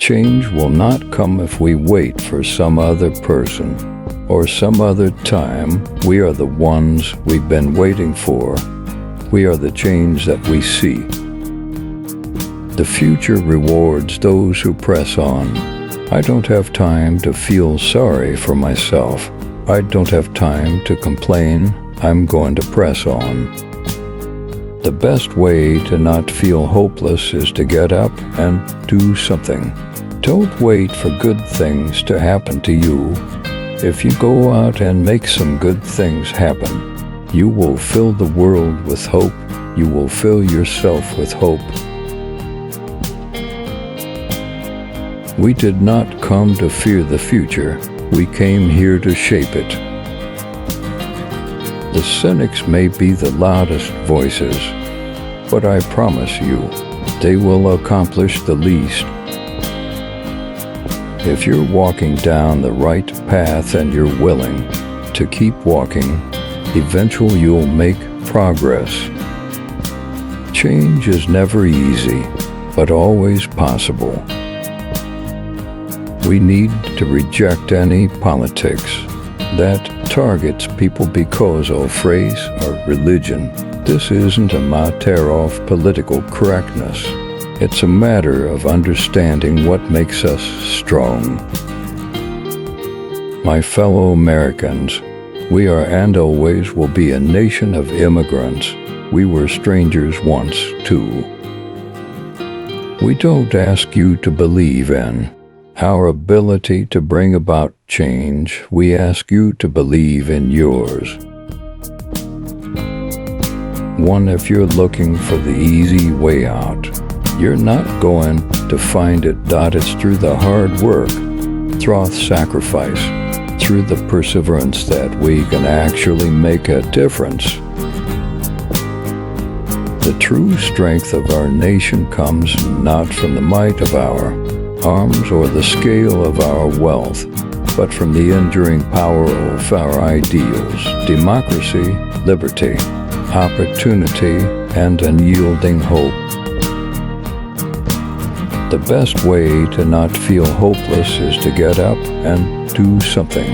Change will not come if we wait for some other person or some other time. We are the ones we've been waiting for. We are the change that we see. The future rewards those who press on. I don't have time to feel sorry for myself. I don't have time to complain. I'm going to press on. The best way to not feel hopeless is to get up and do something. Don't wait for good things to happen to you. If you go out and make some good things happen, you will fill the world with hope. You will fill yourself with hope. We did not come to fear the future. We came here to shape it. The cynics may be the loudest voices, but I promise you, they will accomplish the least. If you're walking down the right path and you're willing to keep walking, eventually you'll make progress. Change is never easy, but always possible. We need to reject any politics that targets people because of race or religion. This isn't a matter of political correctness. It's a matter of understanding what makes us strong. My fellow Americans, we are and always will be a nation of immigrants. We were strangers once, too. We don't ask you to believe in our ability to bring about change. We ask you to believe in yours. One, if you're looking for the easy way out, you're not going to find it. It's through the hard work, through sacrifice, through the perseverance that we can actually make a difference. The true strength of our nation comes not from the might of our arms or the scale of our wealth, but from the enduring power of our ideals: democracy, liberty, opportunity, and unyielding hope. The best way to not feel hopeless is to get up and do something.